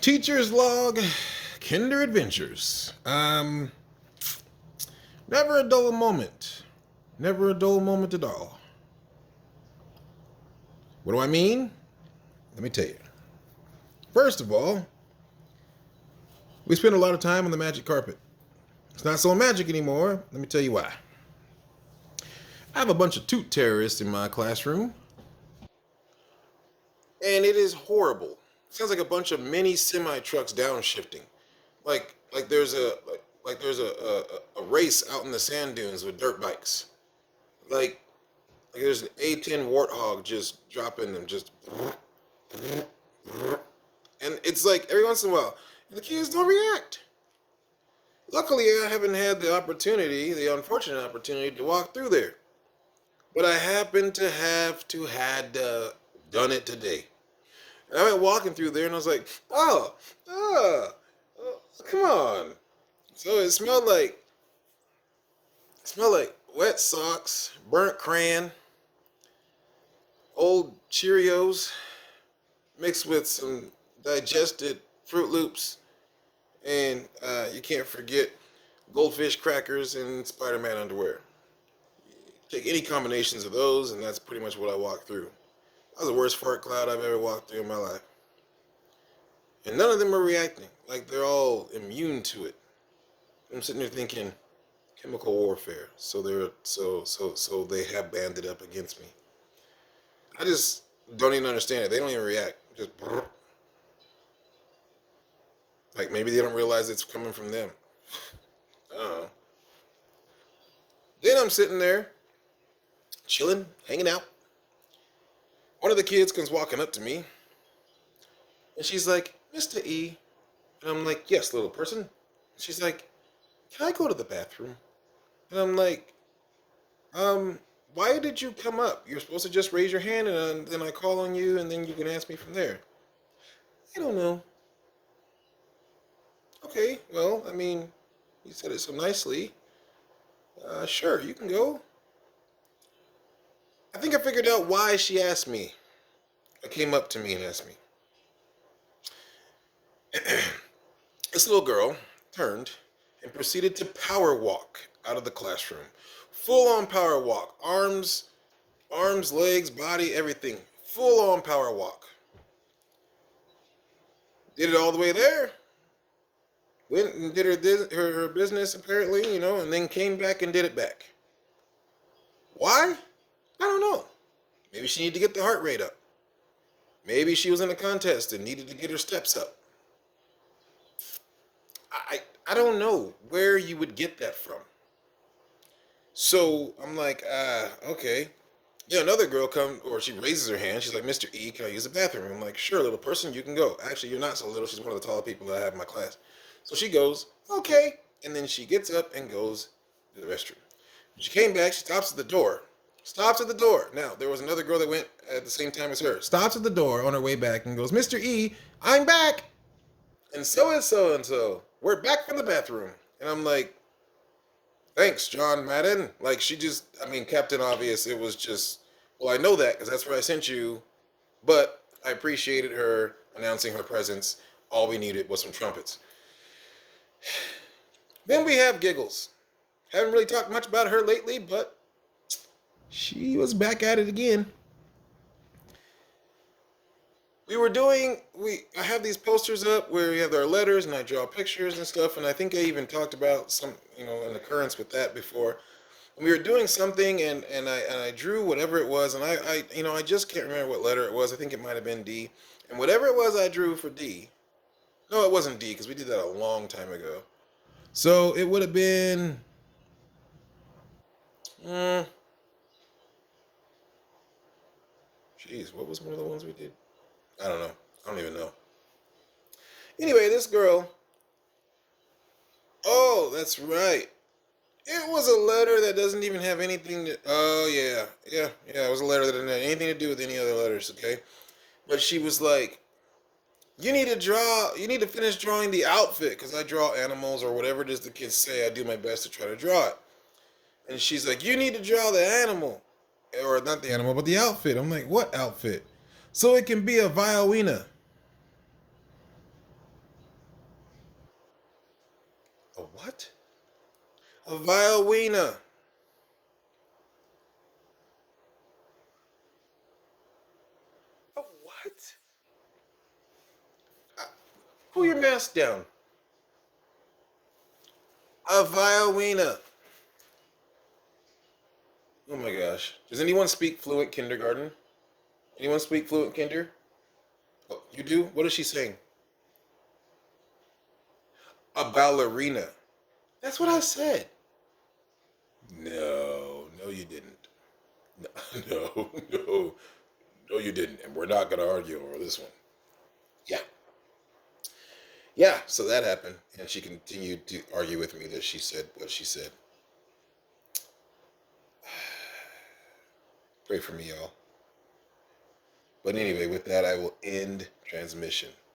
Teacher's log, Kinder adventures. Never a dull moment. Never a dull moment at all. What do I mean? Let me tell you. First of all, we spend a lot of time on the magic carpet. It's not so magic anymore. Let me tell you why. I have a bunch of toot terrorists in my classroom, and it is horrible. It sounds like a bunch of mini semi trucks downshifting. Like there's a race out in the sand dunes with dirt bikes. Like like there's an A10 warthog just dropping them, just and it's like every once in a while the kids don't react. Luckily, I haven't had the opportunity, the unfortunate opportunity, to walk through there. But I happen to have to had done it today. And I went walking through there, and I was like, oh, come on. So it smelled like wet socks, burnt crayon, old Cheerios mixed with some digested Fruit Loops, and you can't forget goldfish crackers and Spider-Man underwear. Take any combinations of those, and that's pretty much what I walked through. That was the worst fart cloud I've ever walked through in my life. And none of them are reacting. Like they're all immune to it. I'm sitting there thinking, chemical warfare. So they have banded up against me. I just don't even understand it. They don't even react. Just like maybe they don't realize it's coming from them. I don't know. Then I'm sitting there, chilling, hanging out. One of the kids comes walking up to me, and she's like, "Mr. E." And I'm like, "Yes, little person." She's like, "Can I go to the bathroom?" And I'm like, why did you come up? You're supposed to just raise your hand, and then I call on you, and then you can ask me from there. I don't know. Okay, well, I mean, you said it so nicely. Sure, you can go. I think I figured out why she asked me. Came up to me and asked me. This little girl turned and proceeded to power walk out of the classroom. Full on power walk. Arms, legs, body, everything. Full on power walk. Did it all the way there. Went and did her business apparently, and then came back and did it back. Why? I don't know. Maybe she needed to get the heart rate up. Maybe she was in a contest and needed to get her steps up. I don't know where you would get that from. So I'm like, okay. Yeah, another girl comes, or she raises her hand. She's like, "Mr. E, can I use the bathroom?" I'm like, "Sure, little person, you can go." Actually, you're not so little. She's one of the taller people that I have in my class. So she goes, "Okay." And then she gets up and goes to the restroom. When she came back, she stops at the door. Stops at the door. Now, there was another girl that went at the same time as her. Stops at the door on her way back and goes, "Mr. E, I'm back." And so and so and so. We're back from the bathroom. And I'm like, "Thanks, John Madden." Like, Captain Obvious, it was just, well, I know that because that's where I sent you. But I appreciated her announcing her presence. All we needed was some trumpets. Then we have Giggles. Haven't really talked much about her lately, but she was back at it again. I have these posters up where we have our letters and I draw pictures and stuff, and I think I even talked about some, an occurrence with that before. And we were doing something and I drew whatever it was, and I just can't remember what letter it was. I think it might have been D. And whatever it was I drew for D. No, it wasn't D because we did that a long time ago. So it would have been jeez, what was one of the ones we did? I don't know. I don't even know. Anyway, this girl. Oh, that's right. It was a letter that doesn't even have anything to. Oh, yeah. It was a letter that didn't have anything to do with any other letters, okay? But she was like, you need to finish drawing the outfit because I draw animals or whatever it is the kids say. I do my best to try to draw it. And she's like, you need to draw the animal. Or not the animal, but the outfit. I'm like, what outfit? So it can be a violina. what? A violina. A what? Pull your mask down. A violina. Oh my gosh. Does anyone speak fluent kindergarten? Anyone speak fluent kinder? Oh, you do? What is she saying? A ballerina. That's what I said. No, no, you didn't. No, no, no, no, you didn't. And we're not going to argue over this one. Yeah. Yeah, so that happened. And she continued to argue with me that she said what she said. Pray for me, y'all. But anyway, with that, I will end transmission.